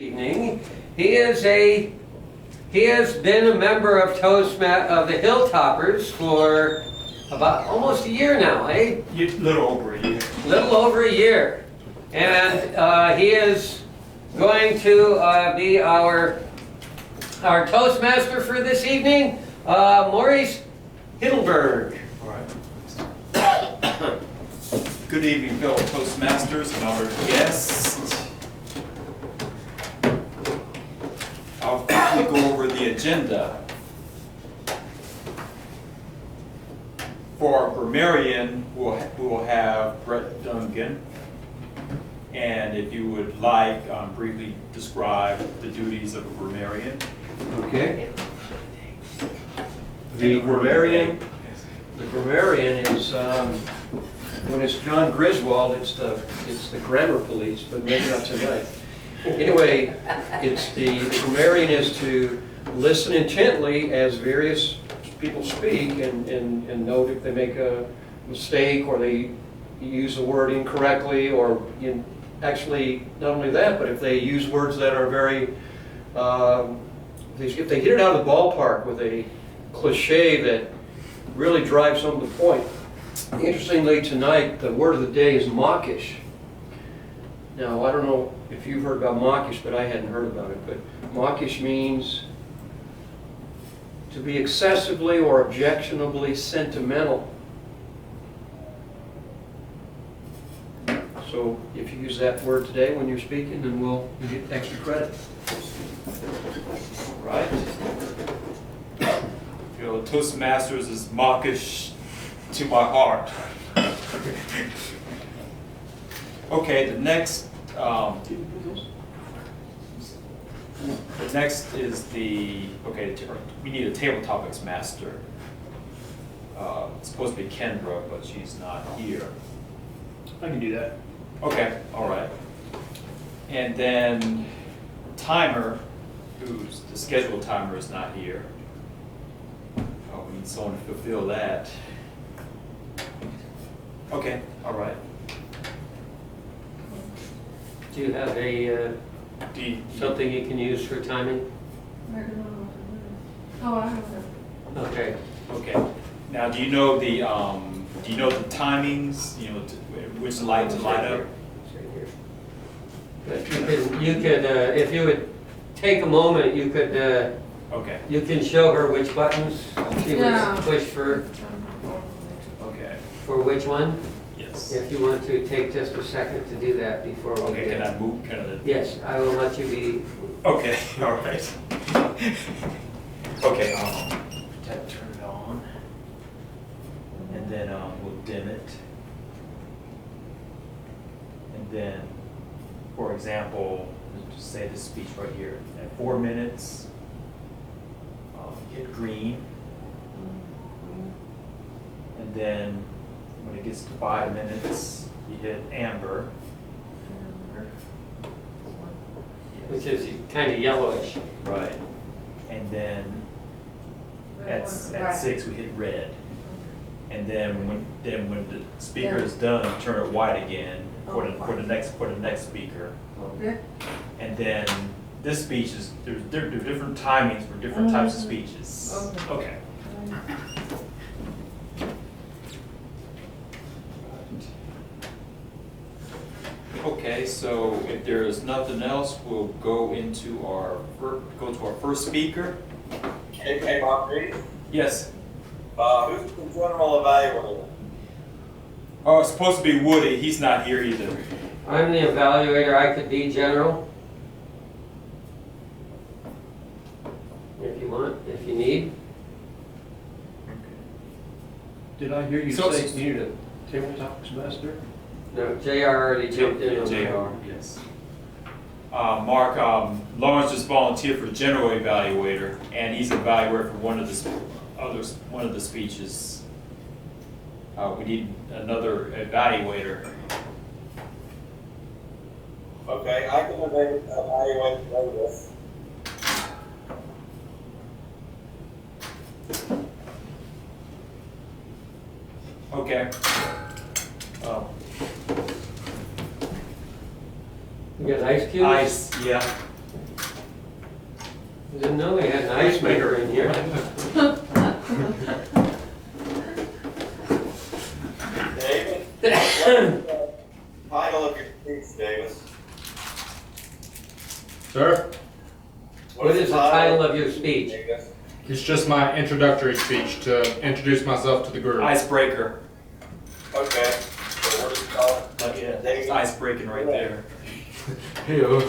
Evening. He has been a member of of the Hilltoppers for about almost a year now, eh? Little over a year. Little over a year. And he is going to be our Toastmaster for this evening, Maurice Hilltoppers. All right. Good evening, fellow Toastmasters and our guests. I'll quickly go over the agenda. For our grammarian, we'll have Brett Duncan. And if you would like, briefly describe the duties of a grammarian. Okay. The grammarian is, when it's John Griswold, it's the grammar police, but maybe not tonight. Anyway, the grammarian is to listen intently as various people speak and note if they make a mistake or they use a word incorrectly, or actually not only that, but if they use words that are very, if they hit it out of the ballpark with a cliche that really drives home the point. Interestingly, tonight the word of the day is mawkish. Now, I don't know if you've heard about mawkish, but I hadn't heard about it. But mawkish means to be excessively or objectionably sentimental. So if you use that word today when you're speaking, then you get extra credit. Right? You know, Toastmasters is mawkish to my heart. Okay, the next is we need a table topics master. It's supposed to be Kendra, but she's not here. I can do that. Okay, all right. And then timer, the scheduled timer is not here. Oh, we need someone to fulfill that. Okay, all right. Do you have something you can use for timing? Oh, I have that. Okay. Okay. Now, do you know the timings? You know, which light to light up? You could, if you would take a moment, you could. Okay. You can show her which buttons she would push for. Okay. For which one? Yes. If you want to take just a second to do that before we Okay. Can I move? Yes, I will let you be. Okay. All right. Okay. Turn it on, and then we'll dim it, and then, for example, let's just say this speech right here at 4 minutes. Hit green, and then when it gets to 5 minutes, you hit amber. Which is kind of yellowish. Right. And then at 6 we hit red. And then when the speaker is done, turn it white again for the next speaker. Okay. And then this speech is there's different timings for different types of speeches. Okay. Okay, so if there is nothing else, we'll go to our first speaker. Hey, Mark Reed. Yes. Who's the general evaluator? Oh, it's supposed to be Woody. He's not here either. I'm the evaluator. I could be general. If you want, if you need. Did I hear you say you needed a table topics master? No, JR already jumped in. JR, yes. Mark, Lawrence just volunteered for general evaluator, and he's an evaluator for one of the speeches. We need another evaluator. Okay, I can evaluate this. Okay. You got ice cubes? Ice, yeah. Didn't know they had an ice maker in here. David, what's the title of your speech, Davis? Sir, What is the title of your speech? Davis? it's just my introductory speech to introduce myself to the group. Icebreaker. Okay, so what do you call it? Like, yeah, it's ice breaking right there. Hey-o.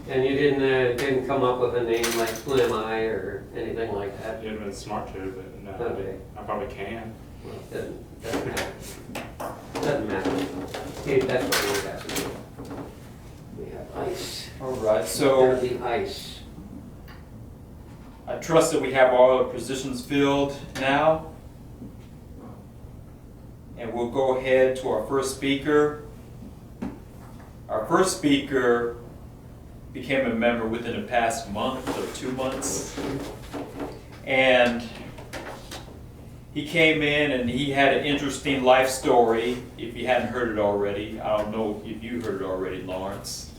And you didn't come up with a name like Who Am I or anything like that? You'd have been smart to, but no, Okay. I probably can. Well, doesn't matter. Doesn't matter. Hey, that's what we have to do. We have ice. All right, so There's the ice. I trust that we have all the positions filled now. And we'll go ahead to our first speaker. Our first speaker became a member within the past month or 2 months. And he came in and he had an interesting life story, if you hadn't heard it already. I don't know if you heard it already, Lawrence.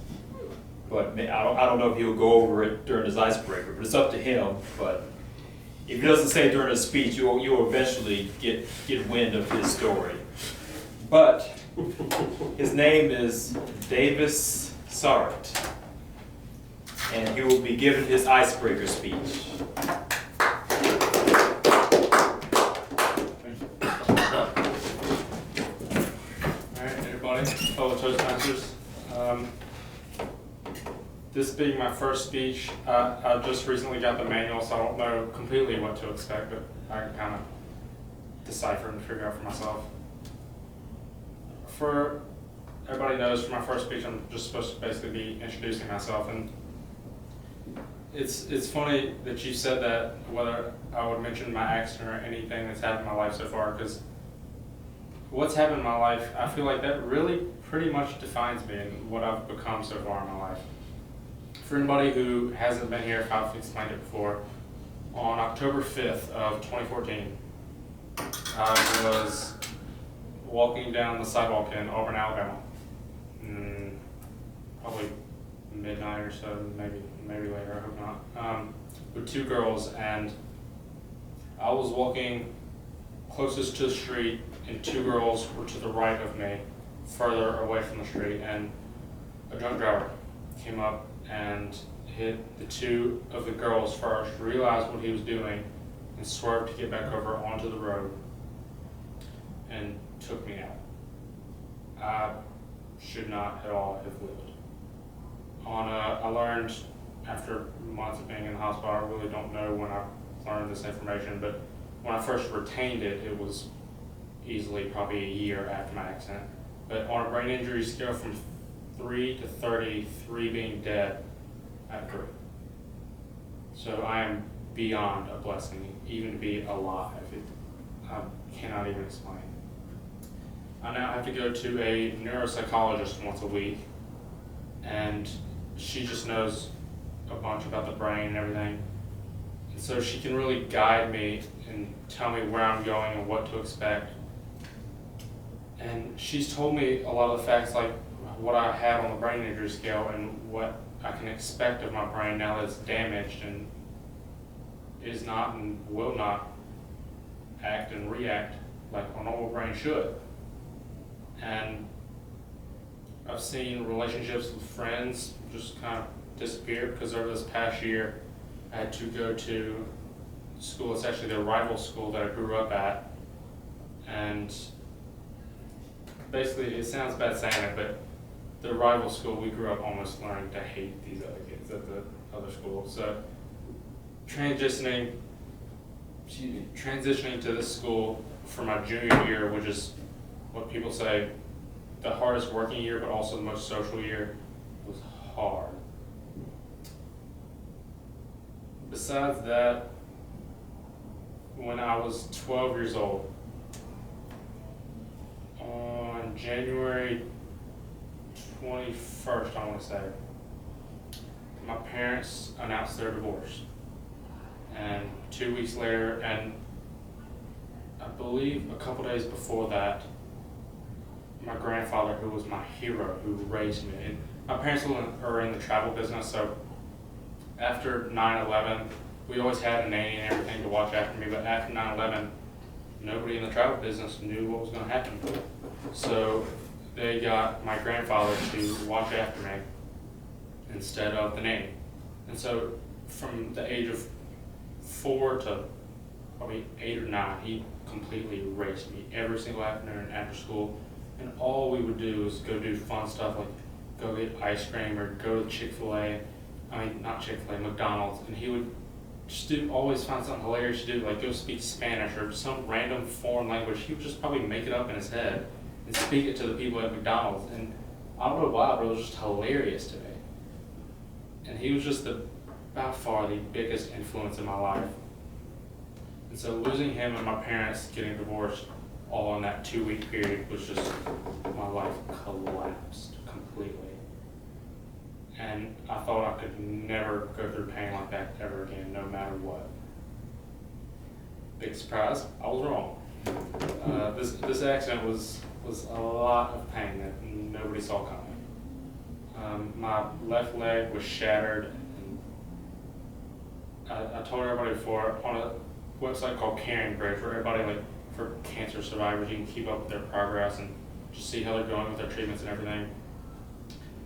But I don't know if he'll go over it during his icebreaker, but it's up to him. But if he doesn't say it during his speech, you'll eventually get wind of his story. But his name is Davis Sarrett, and he will be giving his icebreaker speech. Alright, everybody, fellow Toastmasters. This being my first speech, I just recently got the manual, so I don't know completely what to expect, but I can kind of decipher and figure out for myself. For everybody knows, for my first speech, I'm just supposed to basically be introducing myself, and it's funny that you said that, whether I would mention my accident or anything that's happened in my life so far, because what's happened in my life, I feel like that really pretty much defines me and what I've become so far in my life. For anybody who hasn't been here, if I've explained it before, on October 5th of 2014, I was walking down the sidewalk in Auburn, Alabama, probably midnight or so, maybe later, I hope not, with two girls, and I was walking closest to the street, and two girls were to the right of me, further away from the street, and a drunk driver came up and hit the two of the girls first, realized what he was doing, and swerved to get back over onto the road, and took me out. I should not at all have lived. I learned after months of being in the hospital, I really don't know when I learned this information, but when I first retained it, it was easily probably a year after my accident. But on a brain injury scale from 3 to 30, 3 being dead, at 3. So I am beyond a blessing, even to be alive. I cannot even explain. I now have to go to a neuropsychologist once a week, and she just knows a bunch about the brain and everything. And so she can really guide me and tell me where I'm going and what to expect. And she's told me a lot of the facts, like what I have on the brain injury scale and what I can expect of my brain now that it's damaged and is not and will not act and react like a normal brain should. And I've seen relationships with friends just kind of disappear because over this past year I had to go to school. It's actually the rival school that I grew up at, and basically it sounds bad saying it, but the rival school, we grew up almost learning to hate these other kids at the other school. So transitioning to this school for my junior year, which is what people say the hardest working year, but also the most social year, was hard. Besides that, when I was 12 years old, on January 21st, I want to say, my parents announced their divorce. And 2 weeks later, and I believe a couple days before that, my grandfather, who was my hero, who raised me, and my parents are in the travel business, so after 9/11, we always had a nanny and everything to watch after me, but after 9/11, nobody in the travel business knew what was going to happen. So they got my grandfather to watch after me instead of the nanny. And so from the age of 4 to probably 8 or 9, he completely raised me every single afternoon after school. And all we would do is go do fun stuff like go get ice cream or go to Chick-fil-A. I mean, not Chick-fil-A, McDonald's. And he would just always find something hilarious to do, like go speak Spanish or some random foreign language. He would just probably make it up in his head and speak it to the people at McDonald's. And I don't know why, but it was just hilarious to me. And he was just by far the biggest influence in my life. And so losing him and my parents getting divorced all in that 2-week period was just, my life collapsed completely. And I thought I could never go through pain like that ever again, no matter what. Big surprise, I was wrong. This accident was a lot of pain that nobody saw coming. My left leg was shattered. I told everybody before, on a website called Caring Bridge, where everybody, like, for cancer survivors, you can keep up with their progress and just see how they're going with their treatments and everything.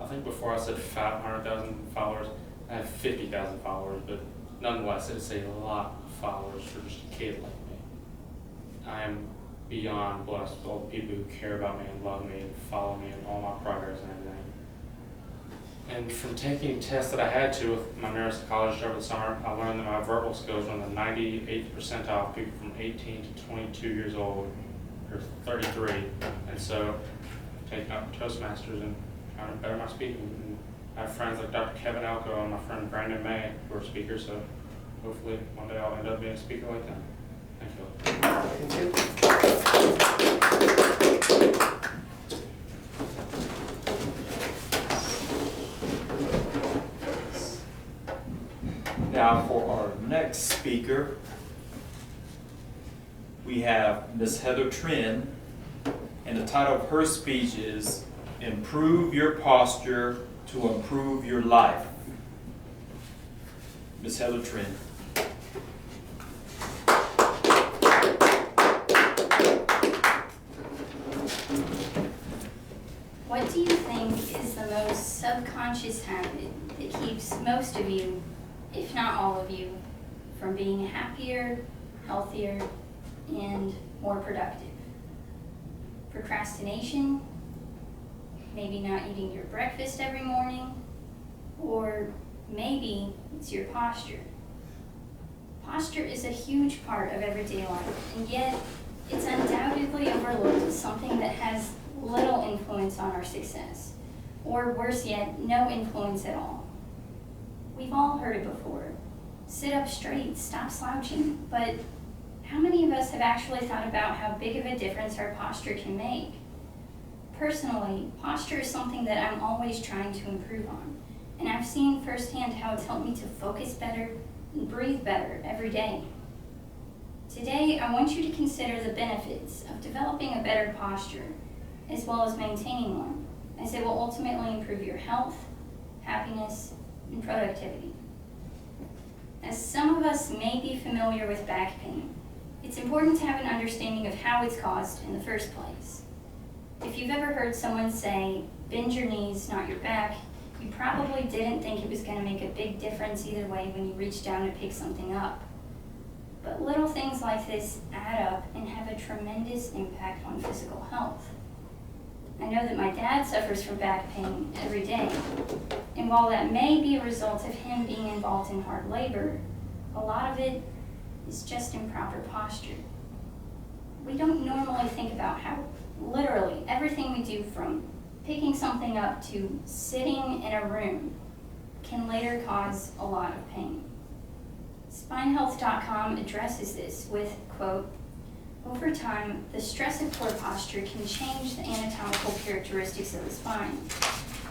I think before I said 500,000 followers, I have 50,000 followers, but nonetheless, it's a lot of followers for just a kid like me. I am beyond blessed with all the people who care about me and love me and follow me and all my progress and everything. And from taking tests that I had to with my neuropsychologist over the summer, I learned that my verbal skills were in the 98th percentile of people from 18 to 22 years old, or 33. And so I've taken up Toastmasters and trying to better my speaking. And I have friends like Dr. Kevin Alco and my friend Brandon May who are speakers, so hopefully one day I'll end up being a speaker like them. Thank you. Now for our next speaker, we have Ms. Heather Trin, and the title of her speech is Improve Your Posture to Improve Your Life. Ms. Heather Trin. What do you think is the most subconscious habit that keeps most of you, if not all of you, from being happier, healthier, and more productive? Procrastination, maybe not eating your breakfast every morning, or maybe it's your posture. Posture is a huge part of everyday life, and yet it's undoubtedly overlooked as something that has little influence on our success, or worse yet, no influence at all. We've all heard it before. Sit up straight, stop slouching, but how many of us have actually thought about how big of a difference our posture can make? Personally, posture is something that I'm always trying to improve on, and I've seen firsthand how it's helped me to focus better and breathe better every day. Today, I want you to consider the benefits of developing a better posture, as well as maintaining one, as it will ultimately improve your health, happiness, and productivity. As some of us may be familiar with back pain, it's important to have an understanding of how it's caused in the first place. If you've ever heard someone say, bend your knees, not your back, you probably didn't think it was going to make a big difference either way when you reached down to pick something up. But little things like this add up and have a tremendous impact on physical health. I know that my dad suffers from back pain every day, and while that may be a result of him being involved in hard labor, a lot of it is just improper posture. We don't normally think about how literally everything we do, from picking something up to sitting in a room, can later cause a lot of pain. SpineHealth.com addresses this with, quote, over time, the stress of poor posture can change the anatomical characteristics of the spine,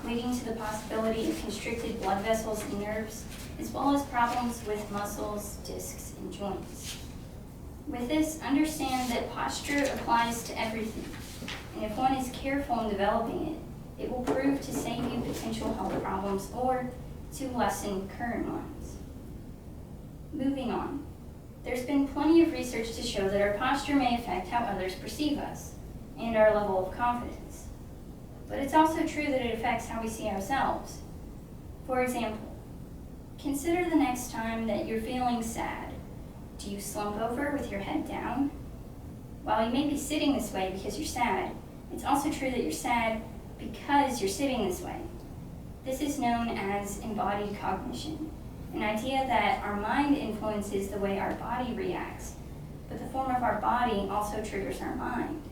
leading to the possibility of constricted blood vessels and nerves, as well as problems with muscles, discs, and joints. With this, understand that posture applies to everything, and if one is careful in developing It will prove to save you potential health problems or to lessen current ones. Moving on. There's been plenty of research to show that our posture may affect how others perceive us and our level of confidence. But it's also true that it affects how we see ourselves. For example, consider the next time that you're feeling sad. Do you slump over with your head down? While you may be sitting this way because you're sad, it's also true that you're sad because you're sitting this way. This is known as embodied cognition, an idea that our mind influences the way our body reacts, but the form of our body also triggers our mind.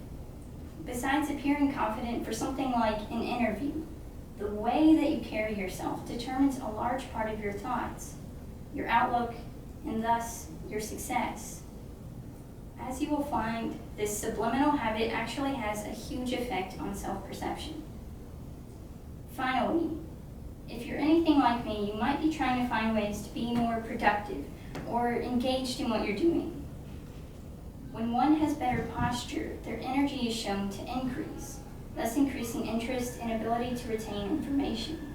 Besides appearing confident for something like an interview, the way that you carry yourself determines a large part of your thoughts, your outlook, and thus your success. As you will find, this subliminal habit actually has a huge effect on self-perception. Finally, if you're anything like me, you might be trying to find ways to be more productive or engaged in what you're doing. When one has better posture, their energy is shown to increase, thus increasing interest and ability to retain information.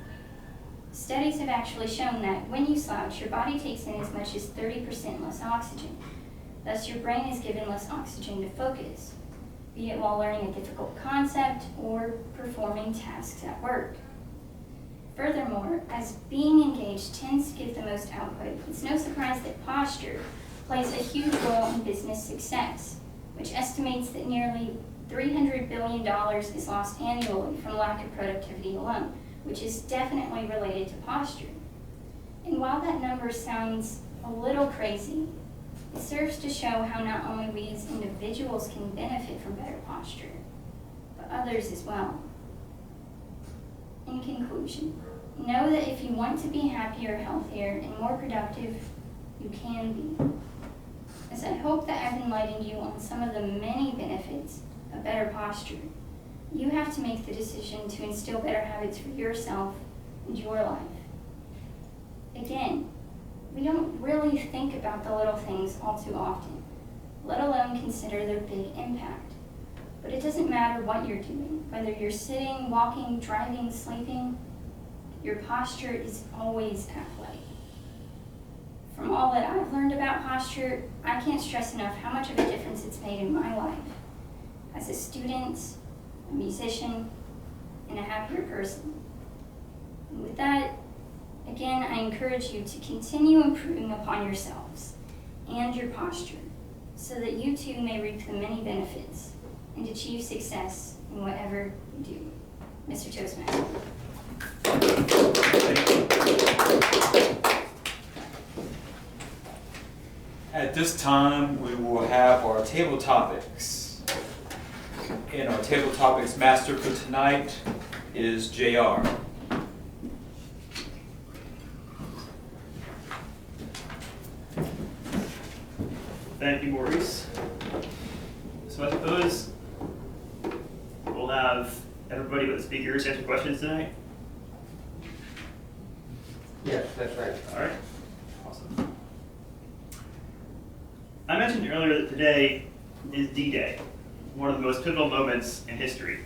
Studies have actually shown that when you slouch, your body takes in as much as 30% less oxygen. Thus, your brain is given less oxygen to focus, be it while learning a difficult concept or performing tasks at work. Furthermore, as being engaged tends to give the most output, it's no surprise that posture plays a huge role in business success, which estimates that nearly $300 billion is lost annually from lack of productivity alone, which is definitely related to posture. And while that number sounds a little crazy, it serves to show how not only we as individuals can benefit from better posture, but others as well. In conclusion, know that if you want to be happier, healthier, and more productive, you can be. As I hope that I've enlightened you on some of the many benefits of better posture, you have to make the decision to instill better habits for yourself and your life. Again, we don't really think about the little things all too often, let alone consider their big impact. But it doesn't matter what you're doing, whether you're sitting, walking, driving, sleeping, your posture is always at play. From all that I've learned about posture, I can't stress enough how much of a difference it's made in my life as a student, a musician, and a happier person. And with that, again, I encourage you to continue improving upon yourselves and your posture so that you too may reap the many benefits and achieve success in whatever you do. Mr. Toastmaster. At this time, we will have our table topics. And our table topics master for tonight is JR. Thank you, Maurice. So I suppose we'll have everybody but the speakers answer questions tonight. Yes, that's right. All right. Awesome. I mentioned earlier that today is D-Day, one of the most pivotal moments in history.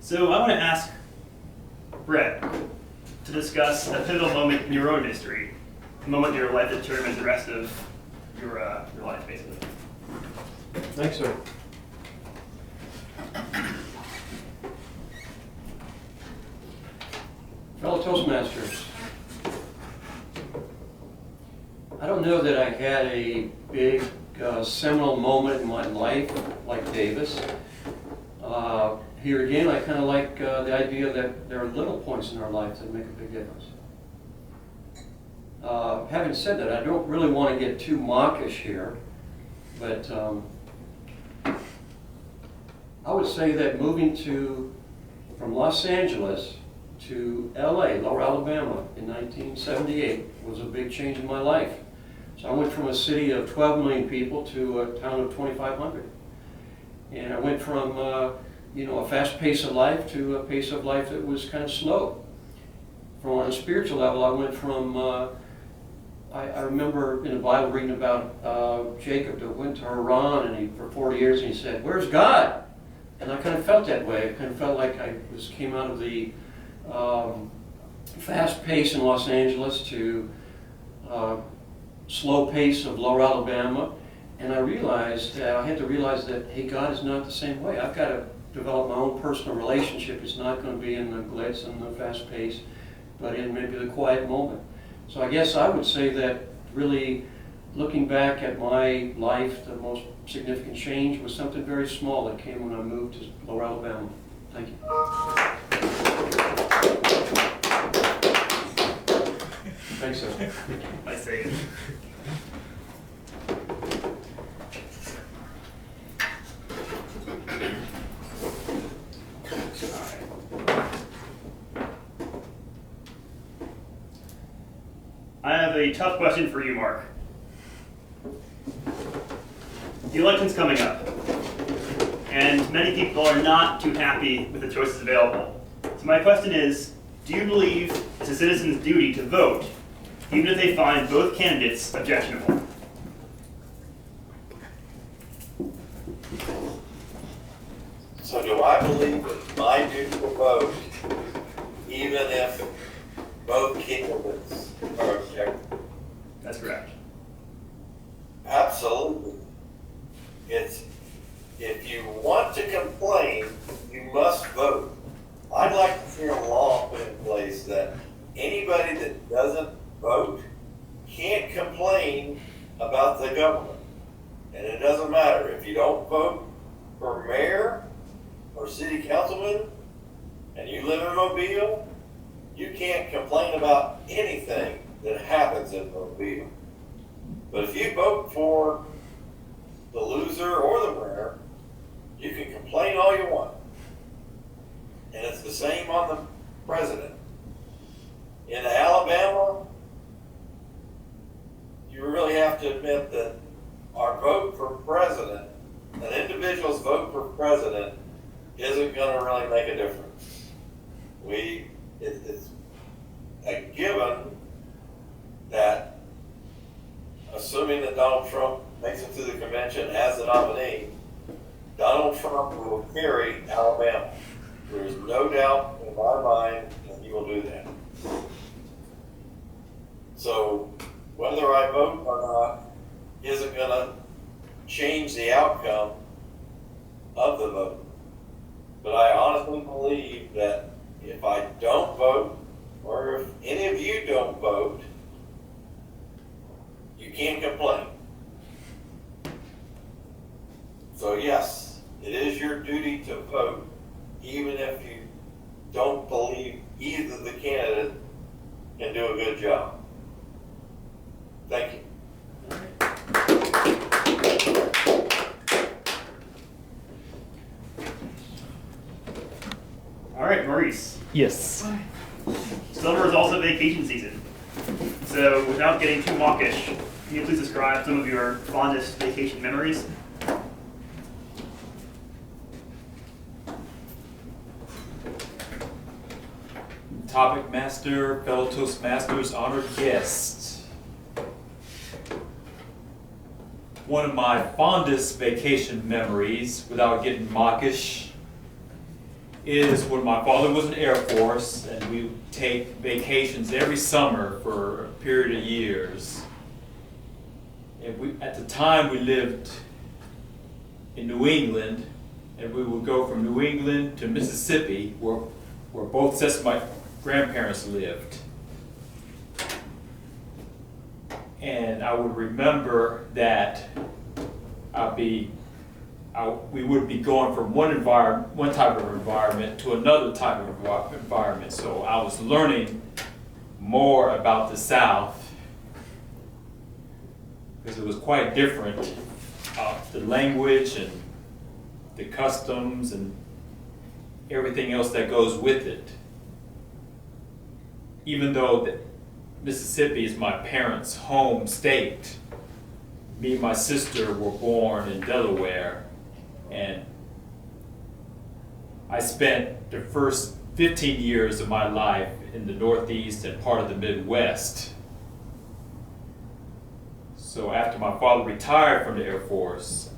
So I want to ask Brett to discuss a pivotal moment in your own history, a moment in your life that determines the rest of your life, basically. Thanks, sir. Fellow Toastmasters, I don't know that I had a big seminal moment in my life like Davis. Here again, I kind of like the idea that there are little points in our life that make a big difference. Having said that, I don't really want to get too mawkish here, but I would say that moving from Los Angeles to LA, Lower Alabama, in 1978 was a big change in my life. So I went from a city of 12 million people to a town of 2,500. And I went from a fast pace of life to a pace of life that was kind of slow. From on a spiritual level, I went from, I remember in the Bible reading about Jacob that went to Haran and for 40 years and he said, "Where's God?" And I kind of felt that way. I kind of felt like I came out of the fast pace in Los Angeles to slow pace of Lower Alabama. And I realized, I had to realize that, hey, God is not the same way. I've got to develop my own personal relationship. It's not going to be in the glitz and the fast pace, but in maybe the quiet moment. So I guess I would say that really looking back at my life, the most significant change was something very small that came when I moved to Lower Alabama. Thank you. Thanks, sir. I say. I have a tough question for you, Mark. The election's coming up, and many people are not too happy with the choices available. So my question is, do you believe it's a citizen's duty to vote, even if they find both candidates objectionable? So do I believe it's my duty to vote, even if both candidates are objective? That's correct. Absolutely. It's, if you want to complain, you must vote. I'd like to see a law put in place that anybody that doesn't vote can't complain about the government. And it doesn't matter if you don't vote for mayor or city councilman and you live in Mobile, you can't complain about anything that happens in Mobile. But if you vote for the loser or the winner, you can complain all you want. And it's the same on the president. In Alabama, you really have to admit that our vote for president, an individual's vote for president, isn't going to really make a difference. It's a given that, assuming that Donald Trump makes it to the convention as the nominee, Donald Trump will carry Alabama. There's no doubt in my mind that he will do that. So whether I vote or not isn't going to change the outcome of the vote. But I honestly believe that if I don't vote, or if any of you don't vote, you can't complain. So yes, it is your duty to vote, even if you don't believe either the candidate can do a good job. Thank you. All right, Maurice. Yes. Summer is also vacation season. So without getting too mawkish, can you please describe some of your fondest vacation memories? Topic master, fellow Toastmasters, honored guest. One of my fondest vacation memories, without getting mawkish, is when my father was in the Air Force and we would take vacations every summer for a period of years. And at the time we lived in New England, and we would go from New England to Mississippi, where both sets of my grandparents lived. And I would remember that we would be going from one type of environment to another type of environment. So I was learning more about the South because it was quite different. The language and the customs and everything else that goes with it. Even though Mississippi is my parents' home state, me and my sister were born in Delaware, and I spent the first 15 years of my life in the Northeast and part of the Midwest. So after my father retired from the Air Force,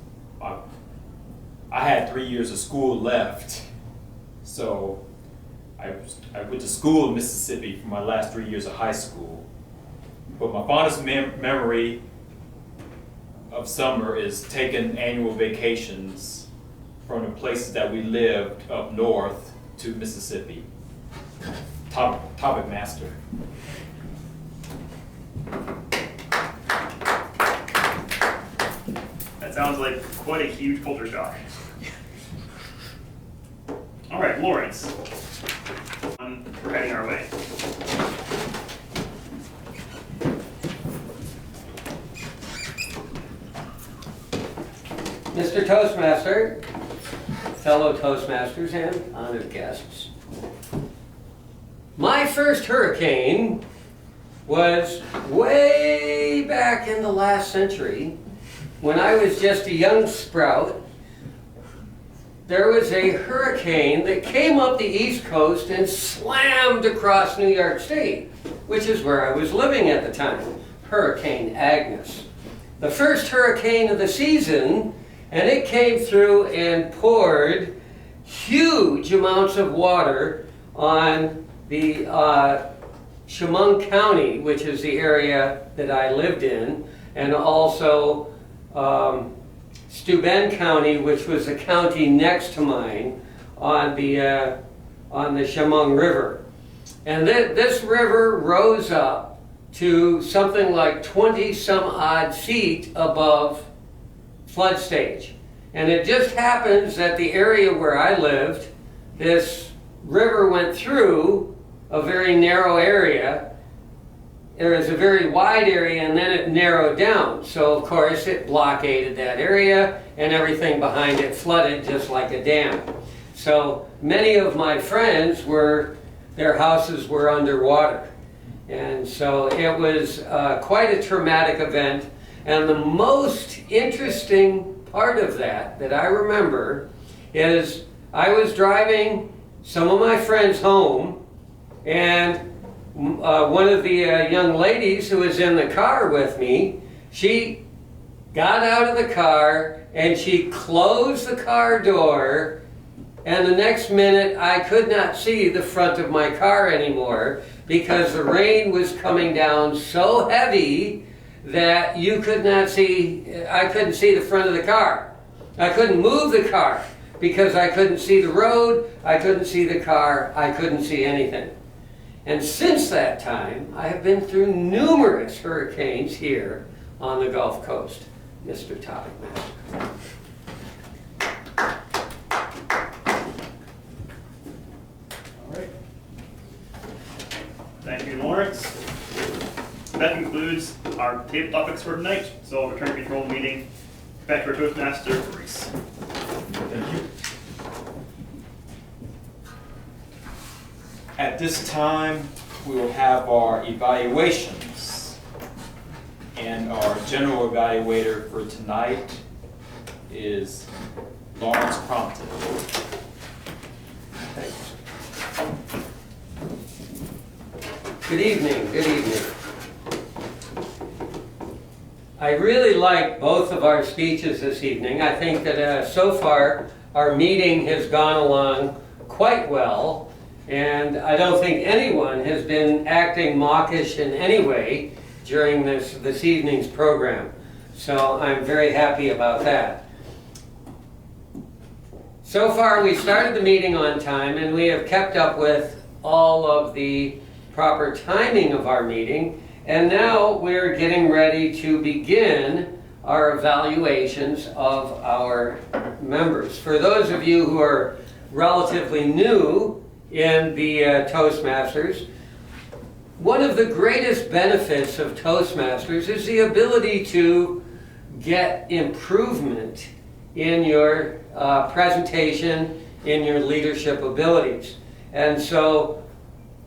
I had 3 years of school left. So I went to school in Mississippi for my last 3 years of high school. But my fondest memory of summer is taking annual vacations from the places that we lived up north to Mississippi. Topic master. That sounds like quite a huge culture shock. All right, Lawrence. We're heading our way. Mr. Toastmaster, fellow Toastmasters and honored guests, my first hurricane was way back in the last century when I was just a young sprout. There was a hurricane that came up the East Coast and slammed across New York State, which is where I was living at the time, Hurricane Agnes. The first hurricane of the season, and it came through and poured huge amounts of water on the Chemung County, which is the area that I lived in, and also Steuben County, which was the county next to mine on the Chemung River. And this river rose up to something like 20 some odd feet above flood stage. And it just happens that the area where I lived, this river went through a very narrow area. There was a very wide area and then it narrowed down. So of course it blockaded that area and everything behind it flooded just like a dam. So many of my friends their houses were underwater. And so it was quite a traumatic event. And the most interesting part of that I remember is I was driving some of my friends home, and one of the young ladies who was in the car with me, she got out of the car and she closed the car door, and the next minute I could not see the front of my car anymore because the rain was coming down so heavy that you could not see, I couldn't see the front of the car. I couldn't move the car because I couldn't see the road, I couldn't see the car, I couldn't see anything. And since that time, I have been through numerous hurricanes here on the Gulf Coast, Mr. Topic Master. All right. Thank you, Lawrence. That concludes our table topics for tonight. So I'll return to control the meeting back to our Toastmaster, Reese. Thank you. At this time, we will have our evaluations. And our general evaluator for tonight is Lawrence Crompton. Thanks. Good evening, good evening. I really like both of our speeches this evening. I think that so far our meeting has gone along quite well, and I don't think anyone has been acting mawkish in any way during this evening's program. So I'm very happy about that. So far we started the meeting on time, and we have kept up with all of the proper timing of our meeting. And now we're getting ready to begin our evaluations of our members. For those of you who are relatively new in the Toastmasters, one of the greatest benefits of Toastmasters is the ability to get improvement in your presentation, in your leadership abilities. And so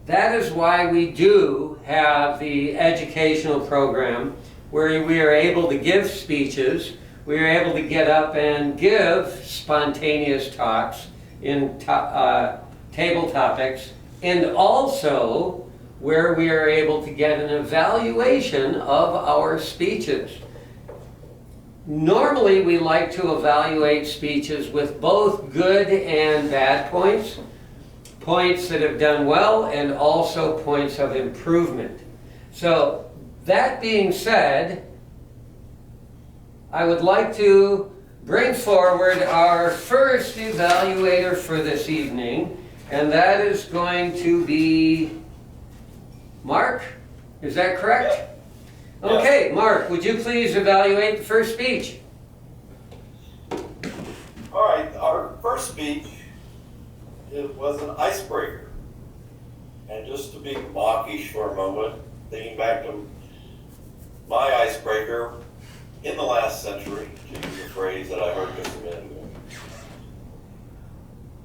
that is why we do have the educational program where we are able to give speeches, we are able to get up and give spontaneous talks in table topics, and also where we are able to get an evaluation of our speeches. Normally, we like to evaluate speeches with both good and bad points, points that have done well, and also points of improvement. So, that being said, I would like to bring forward our first evaluator for this evening, and that is going to be Mark. Is that correct? Okay, Mark, would you please evaluate the first speech? All right, our first speech, it was an icebreaker. And just to be mawkish for a moment, thinking back to my icebreaker in the last century, to use a phrase that I heard just a minute ago.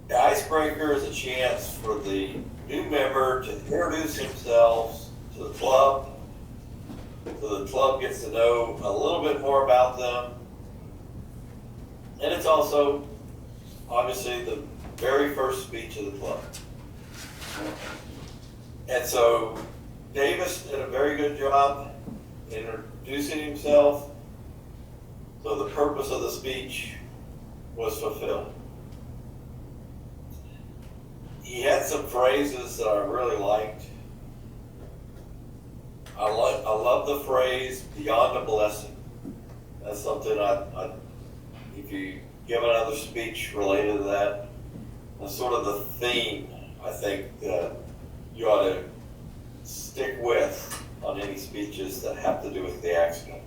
The icebreaker is a chance for the new member to introduce themselves to the club, so the club gets to know a little bit more about them. And it's also, obviously, the very first speech of the club. And so, Davis did a very good job introducing himself, so the purpose of the speech was fulfilled. He had some phrases that I really liked. I love the phrase "beyond a blessing." That's something if you give another speech related to that, that's sort of the theme I think that you ought to stick with on any speeches that have to do with the accident.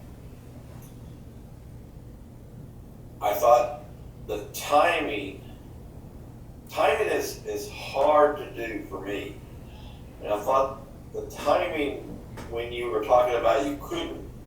I thought the timing is hard to do for me. And I thought the timing when you were talking about you couldn't